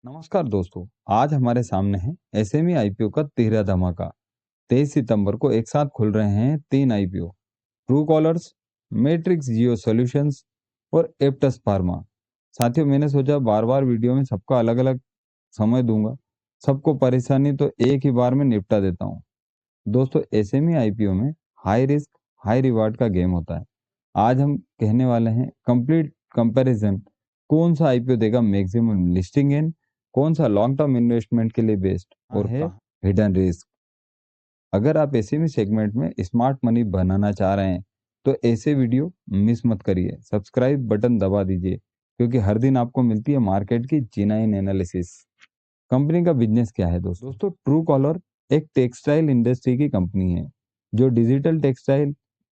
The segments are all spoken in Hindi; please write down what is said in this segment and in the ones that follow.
नमस्कार दोस्तों। आज हमारे सामने है एसएमई आईपीओ का 13 धमाका। 23 सितंबर को एक साथ खुल रहे हैं 3 आईपीओ, ट्रू कॉलर्स, मैट्रिक्स जियो सॉल्यूशंस और एप्टस फार्मा। साथियों, मैंने सोचा बार बार वीडियो में सबका अलग अलग समय दूंगा, सबको परेशानी तो एक ही बार में निपटा देता हूँ। दोस्तों, एसएमई आईपीओ में हाई रिस्क हाई रिवार्ड का गेम होता है। आज हम कहने वाले हैं कंप्लीट कंपैरिजन, कौन सा आईपीओ देगा मैक्सिमम लिस्टिंग गेन, कौन सा लॉन्ग टर्म इन्वेस्टमेंट के लिए बेस्ट और है हिडन रिस्क। अगर आप एसएमई सेगमेंट में स्मार्ट मनी बनाना चाह रहे हैं तो ऐसे वीडियो मिस मत करिए। सब्सक्राइब बटन दबा दीजिए क्योंकि हर दिन आपको मिलती है मार्केट की जेन्युइन एनालिसिस। कंपनी का बिजनेस क्या है दोस्तों? ट्रू कॉलर एक टेक्सटाइल इंडस्ट्री की कंपनी है जो डिजिटल टेक्सटाइल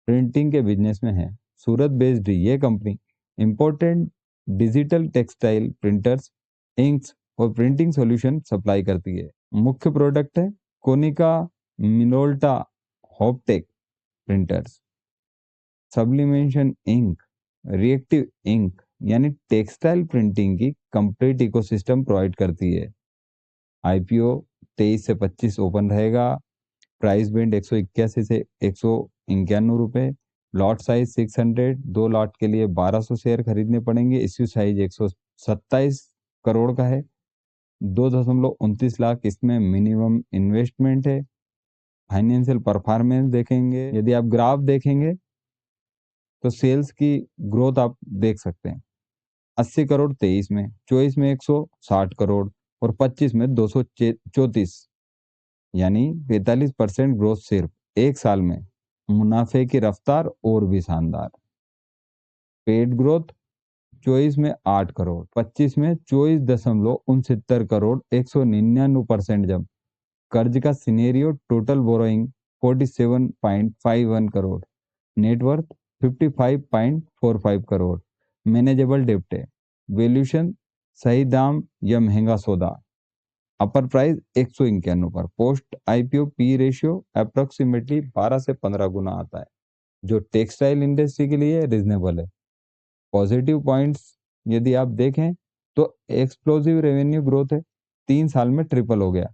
प्रिंटिंग के बिजनेस में है। सूरत बेस्ड ये company important digital textile printers, inks और प्रिंटिंग सॉल्यूशन सप्लाई करती है। मुख्य प्रोडक्ट है Konica Minolta Hoptek printers, sublimation ink, reactive ink, यानी टेक्सटाइल प्रिंटिंग की कंप्लीट इकोसिस्टम प्रोवाइड करती है। आईपीओ 23 से 25 ओपन रहेगा। प्राइस बैंड 181 से 191 रुपए। लॉट साइज 600, 2 लॉट के लिए 1200 शेयर खरीदने पड़ेंगे। इश्यू साइज 127 करोड़ का है। 2.29 लाख इसमें मिनिमम इन्वेस्टमेंट है। फाइनेंशियल परफॉर्मेंस देखेंगे, यदि आप ग्राफ देखेंगे तो सेल्स की ग्रोथ आप देख सकते हैं। 80 करोड़ 23 में, 24 में 160 करोड़ और 25 में 234, यानी 45% ग्रोथ सिर्फ एक साल में। मुनाफे की रफ्तार और भी शानदार। पेड ग्रोथ 24 में 8 करोड़, 25 में 24.69 करोड़, 199% जब। कर्ज का scenario, total borrowing 47.51 crore, net worth 55.45 crore, manageable डेब्ट है। वैल्यूएशन सही दाम या महंगा सौदा। अपर प्राइस 191 पर। Post IPO P ratio approximately 12 से 15 गुना आता है, जो टेक्सटाइल इंडस्ट्री के लिए रिजनेबल है। पॉजिटिव पॉइंट्स यदि आप देखें तो एक्सप्लोसिव रेवेन्यू ग्रोथ है, 3 साल में ट्रिपल हो गया।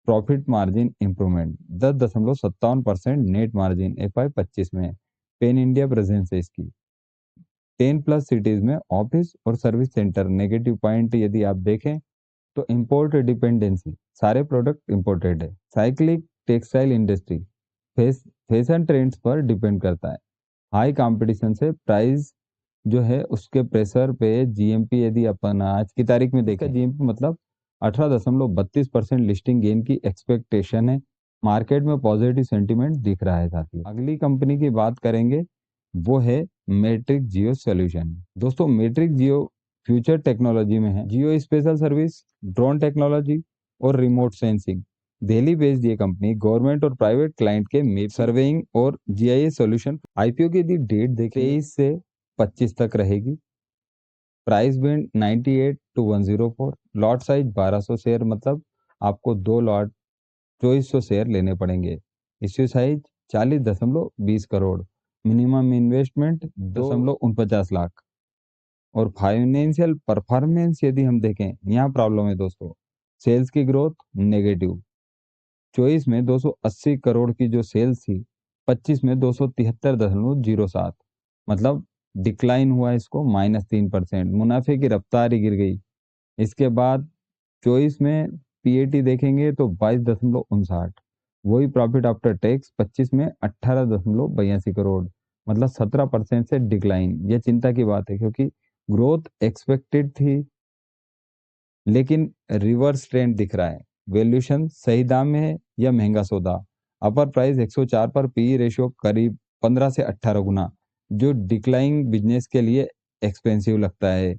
Profit margin improvement 10.57%, net margin FI 25 में है। पेन इंडिया प्रेजेंस है इसकी 10+ सिटीज में ऑफिस और सर्विस सेंटर। नेगेटिव पॉइंट यदि आप देखें तो इंपोर्ट डिपेंडेंसी, सारे प्रोडक्ट इंपोर्टेड है। Cyclic textile industry fashion trends पर डिपेंड करता है। हाई कंपटीशन से प्राइस जो है उसके प्रेशर पे जीएमपी, यदि अपन आज की तारीख में देखें, जीएमपी मतलब 18.32% लिस्टिंग गेन की एक्सपेक्टेशन है। मार्केट में पॉजिटिव सेंटीमेंट दिख रहा है। साथी अगली कंपनी की बात करेंगे, वो है मैट्रिक्स जियो सॉल्यूशन। दोस्तों, मैट्रिक्स जियो फ्यूचर टेक्नोलॉजी में है। जियो स्पेशल सर्विस, ड्रोन टेक्नोलॉजी और रिमोट सेंसिंग। दिल्ली बेस्ड ये कंपनी गवर्नमेंट और प्राइवेट क्लाइंट के मैप सर्वेइंग और जीआईएस सॉल्यूशन। आईपीओ की यदि डेट देखें 23 से 25 तक रहेगी। Price band 98 to 104। Lot size 1200 share, मतलब आपको 2 लॉट 2400 शेयर लेने पड़ेंगे। Issue size 40.20 crore. Minimum investment 2.49 lakh. और फाइनेंशियल परफॉर्मेंस यदि हम देखें, यहाँ प्रॉब्लम है दोस्तों। सेल्स की ग्रोथ नेगेटिव। 24 में 280 करोड़ की जो सेल्स थी, 25 में 273.07, मतलब डिक्लाइन हुआ इसको -3%। मुनाफे की रफ्तार ही गिर गई। इसके बाद 24 में पीएटी देखेंगे तो 22.59, वही प्रॉफिट आफ्टर टैक्स 25 में 18.82 करोड़, मतलब 17% से डिक्लाइन। यह चिंता की बात है क्योंकि ग्रोथ एक्सपेक्टेड थी लेकिन रिवर्स ट्रेंड दिख रहा है। वैल्यूएशन सही दाम में है या महंगा सौदा। अपर प्राइस 104 पर पी रेशियो करीब 15 से 18 गुना, जो डिक्लाइंग बिजनेस के लिए एक्सपेंसिव लगता है।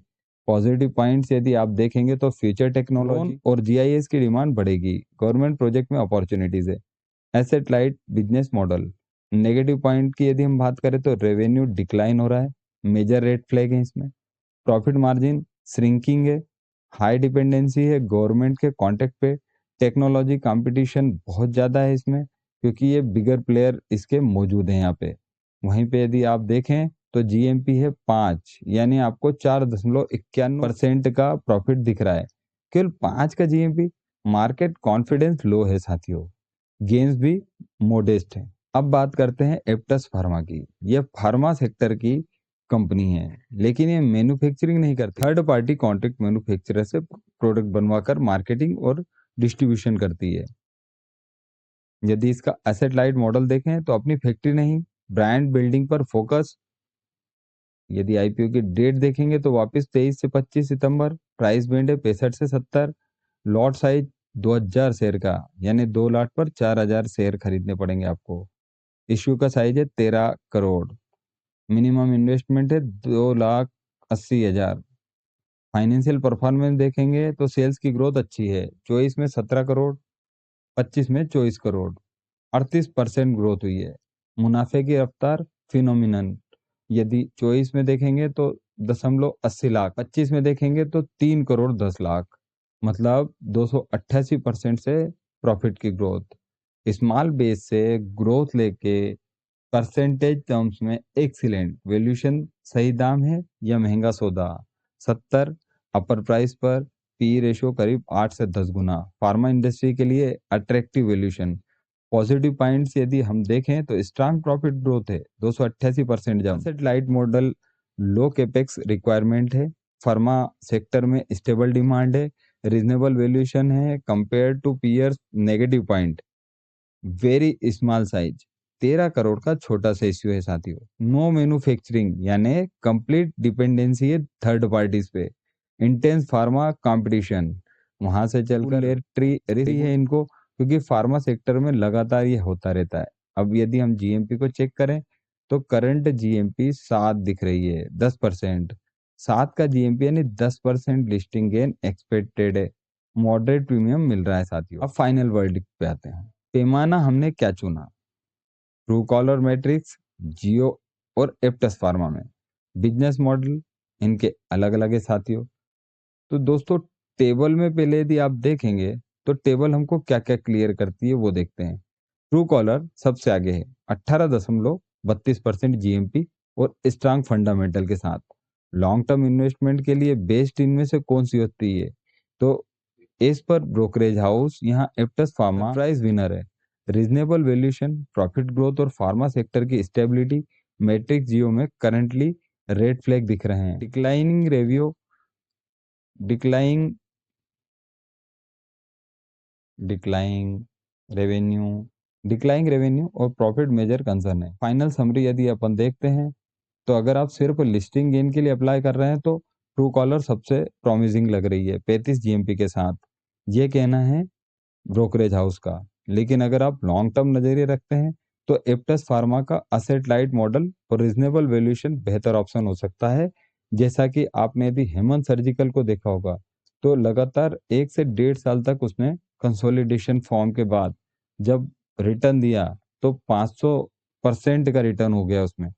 पॉजिटिव पॉइंट्स यदि आप देखेंगे तो फ्यूचर टेक्नोलॉजी और जीआईएस की डिमांड बढ़ेगी। गवर्नमेंट प्रोजेक्ट में अपॉर्चुनिटीज है। Asset light business model. Negative point की यदि हम बात करें तो रेवेन्यू डिक्लाइन हो रहा है, मेजर रेड फ्लैग है इसमें। प्रॉफिट मार्जिन श्रिंकिंग है। हाई डिपेंडेंसी है गवर्नमेंट के कॉन्टेक्ट पे। टेक्नोलॉजी कंपटीशन बहुत ज़्यादा है इसमें क्योंकि ये बिगर प्लेयर इसके मौजूद हैं यहाँ पे। वहीं पे यदि आप देखें तो जीएमपी है 5, यानी आपको 4.91% का प्रॉफिट दिख रहा है। केवल 5 का जीएमपी। मार्केट कॉन्फिडेंस लो है साथियों, गेन्स भी मोडेस्ट है। अब बात करते हैं एप्टस फार्मा की। यह फार्मा सेक्टर की कंपनी है, लेकिन ये मैन्युफैक्चरिंग नहीं करती, थर्ड पार्टी कॉन्ट्रैक्ट मैन्युफैक्चरर से प्रोडक्ट बनवाकर मार्केटिंग और डिस्ट्रीब्यूशन करती है। यदि इसका एसेट लाइट मॉडल देखें तो अपनी फैक्ट्री नहीं, ब्रांड बिल्डिंग पर फोकस। यदि आईपीओ की डेट देखेंगे तो वापस 23 से 25 सितंबर। प्राइस बैंड है 65 से 70। लॉट साइज 2000 शेयर का, यानी 2 लाख पर 4000 शेयर खरीदने पड़ेंगे आपको। इश्यू का साइज है 13 करोड़। मिनिमम इन्वेस्टमेंट है 2,80,000। फाइनेंशियल परफॉर्मेंस देखेंगे तो सेल्स की ग्रोथ अच्छी है, 24 में 17 करोड़, 25 में 24 करोड़, 38% ग्रोथ हुई है। मुनाफे की रफ्तार फिनोमिनन। यदि 24 में देखेंगे तो 0.80 लाख, 25 में देखेंगे तो 3 करोड़ 10 लाख, मतलब 288% से प्रॉफिट की ग्रोथ। स्मॉल बेस से ग्रोथ लेके परसेंटेज टर्म्स में एक्सीलेंट। वैल्यूएशन सही दाम है या महंगा सौदा? 70 अपर प्राइस पर, पी रेशियो करीब 8 से 10 गुना। फार्मा इंडस्ट्री के लिए अट्रैक्टिव वैल्यूएशन। पॉजिटिव पॉइंट्स यदि हम देखें तो स्ट्रांग प्रॉफिट ग्रोथ है, 288% जम। Asset light model, low capex requirement है, फार्मा सेक्टर में स्टेबल डिमांड है, रीजनेबल वैल्यूएशन है compare to peers. Negative point, very small size, 13 crore का छोटा सा इश्यू है साथियों। नो मैन्युफैक्चरिंग, यानी कंप्लीट डिपेंडेंसी है थर्ड पार्टीज पे। इंटेंस फार्मा कंपटीशन, वहां से चलकर रिस्क है इनको, क्योंकि फार्मा सेक्टर में लगातार ये होता रहता है। अब यदि हम जीएमपी को चेक करें तो करंट जीएमपी 7 दिख रही है, 10%। 7 का जीएमपी यानी 10% लिस्टिंग गेन एक्सपेक्टेड है। मॉडरेट प्रीमियम मिल रहा है साथियों। अब फाइनल वर्डिक्ट पे आते हैं। पैमाना हमने क्या चुना? ट्रू कॉलर मैट्रिक्स, जियो और एप्टस फार्मा में बिजनेस मॉडल इनके अलग अलग है साथियों। तो दोस्तों, टेबल में पहले यदि आप देखेंगे तो टेबल हमको क्या क्या क्लियर करती है वो देखते हैं। ट्रू कॉलर सबसे आगे है, 18.32% जीएमपी और स्ट्रांग फंडामेंटल के साथ। लॉन्ग टर्म इन्वेस्टमेंट के लिए बेस्ट इनमें से कौन सी होती है? तो एज पर ब्रोकरेज हाउस, यहाँ एप्टस फार्मा प्राइस विनर है। रीजनेबल वैल्यूएशन, प्रॉफिट ग्रोथ और फार्मा सेक्टर की स्टेबिलिटी। मैट्रिक्स जियो में करंटली रेड फ्लैग दिख रहे हैं। Declining declining revenue declining revenue और प्रॉफिट मेजर कंसर्न है। फाइनल समरी यदि अपन देखते हैं तो अगर आप सिर्फ लिस्टिंग गेन के लिए अप्लाई कर रहे हैं तो ट्रू कॉलर सबसे प्रॉमिसिंग लग रही है, 35 जीएमपी के साथ। ये कहना है ब्रोकरेज हाउस का। लेकिन अगर आप लॉन्ग टर्म नजरिए रखते हैं तो एप्टस फार्मा का असेट लाइट मॉडल और रिजनेबल वैल्यूएशन बेहतर ऑप्शन हो सकता है। जैसा कि आपने यदि हेमंत सर्जिकल को देखा होगा तो लगातार 1 से 1.5 साल तक उसने कंसोलिडेशन फॉर्म के बाद जब रिटर्न दिया तो 500% का रिटर्न हो गया उसमें।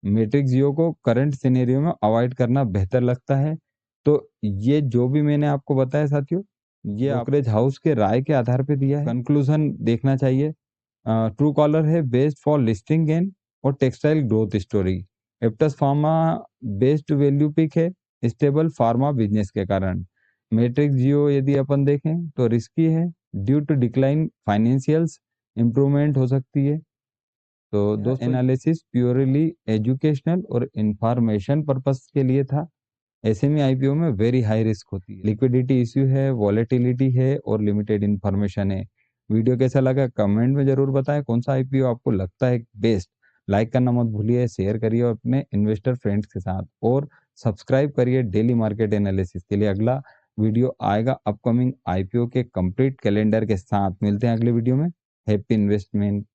मैट्रिक्स जियो को करंट सिनेरियो में अवॉइड करना बेहतर लगता है। तो ये जो भी मैंने आपको बताया साथियों, ये ब्रोकरेज हाउस के राय के आधार पे दिया है। कंक्लूजन देखना चाहिए। ट्रू कॉलर है बेस्ड फॉर लिस्टिंग गेन और textile growth story. Aptus pharma based value pick है, स्टेबल फार्मा बिजनेस के कारण। मैट्रिक्स जियो यदि अपन देखें तो रिस्की है, due to decline financials, improvement हो सकती है। तो दोस्तों, एनालिसिस प्योरली एजुकेशनल और इंफॉर्मेशन पर्पस के लिए था। एसएमई आईपीओ में वेरी हाई रिस्क होती है, लिक्विडिटी इश्यू है, वॉलेटिलिटी है और लिमिटेड इंफॉर्मेशन है। वीडियो कैसा लगा कमेंट में जरूर बताएं। कौन सा आईपीओ आपको लगता है बेस्ट? लाइक करना मत भूलिए, शेयर करिए अपने इन्वेस्टर फ्रेंड्स के साथ और सब्सक्राइब करिए डेली मार्केट एनालिसिस के लिए। अगला वीडियो आएगा अपकमिंग आईपीओ के कंप्लीट कैलेंडर के साथ। मिलते हैं अगले वीडियो में। Happy investment.